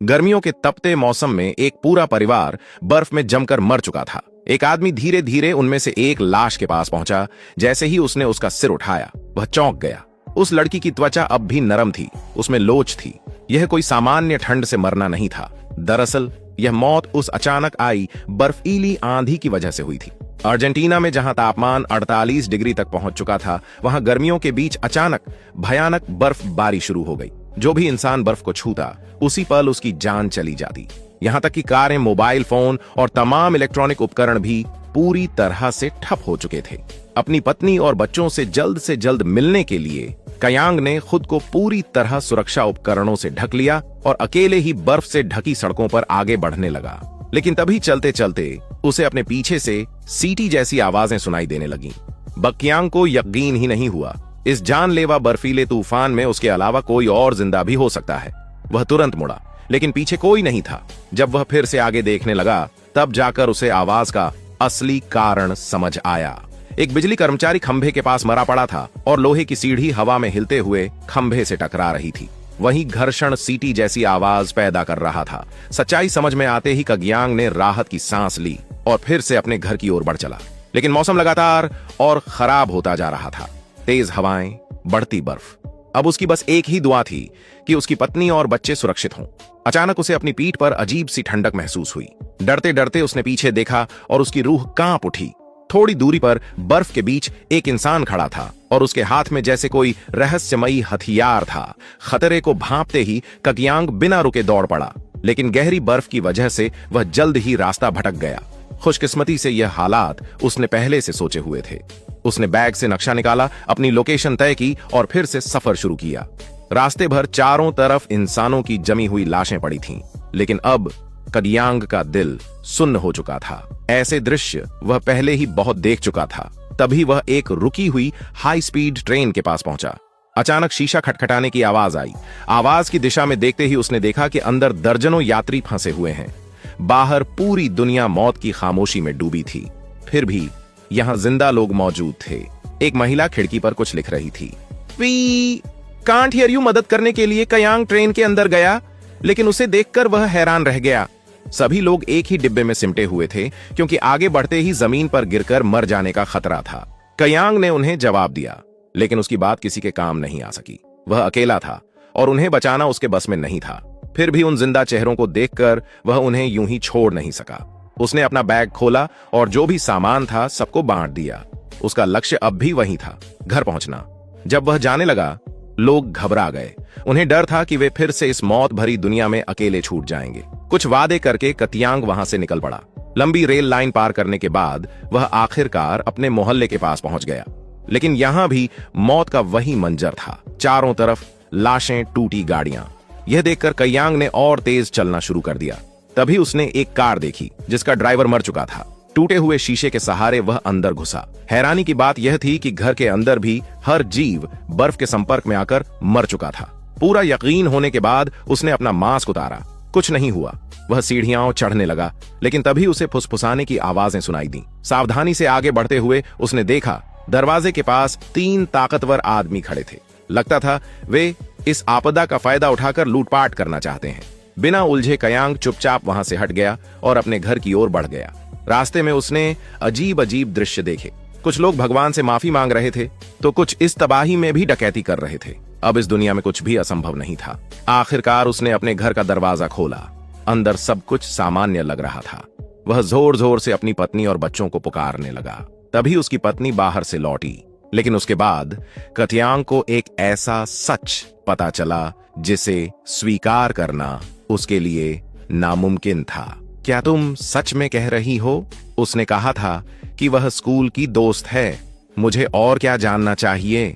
गर्मियों के तपते मौसम में एक पूरा परिवार बर्फ में जमकर मर चुका था। एक आदमी धीरे धीरे उनमें से एक लाश के पास पहुंचा। जैसे ही उसने उसका सिर उठाया, वह चौंक गया। उस लड़की की त्वचा अब भी नरम थी, उसमें लोच थी। यह कोई सामान्य ठंड से मरना नहीं था। दरअसल यह मौत उस अचानक आई बर्फीली आंधी की वजह से हुई थी। अर्जेंटीना में जहां तापमान 48 डिग्री तक पहुंच चुका था, वहां गर्मियों के बीच अचानक भयानक बर्फबारी शुरू हो गई। जो भी इंसान बर्फ को छूता, उसी पल उसकी जान चली जाती। यहां तक कि कारें, मोबाइल फोन और तमाम इलेक्ट्रॉनिक उपकरण भी पूरी तरह से ठप हो चुके थे। अपनी पत्नी और बच्चों से जल्द मिलने के लिए कयांग ने खुद को पूरी तरह सुरक्षा उपकरणों से ढक लिया और अकेले ही बर्फ से ढकी सड़कों पर आगे बढ़ने लगा। लेकिन तभी चलते चलते उसे अपने पीछे से सीटी जैसी आवाजें सुनाई देने लगीं। बकियांग को यकीन ही नहीं हुआ। इस जानलेवा बर्फीले तूफान में उसके अलावा कोई और जिंदा भी हो सकता है। वह तुरंत मुड़ा, लेकिन पीछे कोई नहीं था। जब वह फिर से आगे देखने लगा, तब जाकर उसे आवाज का असली कारण समझ आया। एक बिजली कर्मचारी खंभे के पास मरा पड़ा था और लोहे की सीढ़ी हवा में हिलते हुए खंभे से टकरा रही थी। वहीं घर्षण सीटी जैसी आवाज पैदा कर रहा था। सच्चाई समझ में आते ही कगियांग ने राहत की सांस ली और फिर से अपने घर की ओर बढ़ चला। लेकिन मौसम लगातार और खराब होता जा रहा था। तेज हवाएं, बढ़ती बर्फ। अब उसकी बस एक ही दुआ थी कि उसकी पत्नी और बच्चे सुरक्षित हों। अचानक उसे अपनी पीठ पर अजीब सी ठंडक महसूस हुई। डरते डरते उसने पीछे देखा और उसकी रूह कांप उठी। थोड़ी दूरी पर बर्फ के बीच एक इंसान खड़ा था और उसके हाथ में जैसे कोई रहस्यमयी हथियार था। खतरे को भांपते ही कगियांग बिना रुके दौड़ पड़ा, लेकिन गहरी बर्फ की वजह से वह जल्द ही रास्ता भटक गया। खुशकिस्मती से यह हालात उसने पहले से सोचे हुए थे। उसने बैग से नक्शा निकाला, अपनी लोकेशन तय की और फिर से सफर शुरू किया। रास्ते भर चारों तरफ इंसानों की जमी हुई लाशें पड़ी थीं, लेकिन अब कगियांग का दिल सुन्न हो चुका था। ऐसे दृश्य वह पहले ही बहुत देख चुका था। तभी वह एक रुकी हुई हाई स्पीड ट्रेन के पास पहुंचा। अचानक शीशा खटखटाने की आवाज आई। आवाज की दिशा में देखते ही उसने देखा कि अंदर दर्जनों यात्री फंसे हुए हैं। बाहर पूरी दुनिया मौत की खामोशी में डूबी थी। फिर भी यहां जिंदा लोग मौजूद थे। एक महिला खिड़की पर कुछ लिख रही थी। We can't hear you. मदद करने के लिए कयांग ट्रेन के अंदर गया, लेकिन उसे देखकर वह हैरान रह गया। सभी लोग एक ही डिब्बे में सिमटे हुए थे, क्योंकि आगे बढ़ते ही जमीन पर गिरकर मर जाने का खतरा था। कयांग ने उन्हें जवाब दिया, लेकिन उसकी बात किसी के काम नहीं आ सकी। वह अकेला था और उन्हें बचाना उसके बस में नहीं था। फिर भी उन जिंदा चेहरों को देखकर वह उन्हें यूं ही छोड़ नहीं सका। उसने अपना बैग खोला और जो भी सामान था सबको बांट दिया। उसका लक्ष्य अब भी वही था, घर पहुंचना। जब वह जाने लगा, लोग घबरा गए। उन्हें डर था कि वे फिर से इस मौत भरी दुनिया में अकेले छूट जाएंगे। कुछ वादे करके कतियांग वहां से निकल पड़ा। लंबी रेल लाइन पार करने के बाद वह आखिरकार अपने मोहल्ले के पास पहुंच गया। लेकिन यहां भी मौत का वही मंजर था। चारों तरफ लाशें, टूटी गाड़ियां। यह देखकर कयांग ने और तेज चलना शुरू कर दिया। तभी उसने एक कार देखी जिसका ड्राइवर मर चुका था। टूटे हुए शीशे के सहारे वह अंदर घुसा। हैरानी की बात यह थी कि घर के अंदर भी हर जीव बर्फ के संपर्क में आकर मर चुका था। पूरा यकीन होने के बाद उसने अपना मास्क उतारा। कुछ नहीं हुआ। वह सीढ़ियां चढ़ने लगा, लेकिन तभी उसे फुसफुसाने की आवाजें सुनाई दी। सावधानी से आगे बढ़ते हुए उसने देखा, दरवाजे के पास 3 ताकतवर आदमी खड़े थे। लगता था वे इस आपदा का फायदा उठाकर लूटपाट करना चाहते हैं। बिना उलझे कयांग चुपचाप वहां से हट गया और अपने घर की ओर बढ़ गया। रास्ते में उसने अजीब अजीब दृश्य देखे। कुछ लोग भगवान से माफी मांग रहे थे, तो कुछ इस तबाही में भी डकैती कर रहे थे। अब इस दुनिया में कुछ भी असंभव नहीं था। आखिरकार उसने अपने घर का दरवाजा खोला। अंदर सब कुछ सामान्य लग रहा था। वह जोर जोर से अपनी पत्नी और बच्चों को पुकारने लगा। तभी उसकी पत्नी बाहर से लौटी। लेकिन उसके बाद कतियांग को एक ऐसा सच पता चला जिसे स्वीकार करना उसके लिए नामुमकिन था। क्या तुम सच में कह रही हो? उसने कहा था कि वह स्कूल की दोस्त है। मुझे और क्या जानना चाहिए?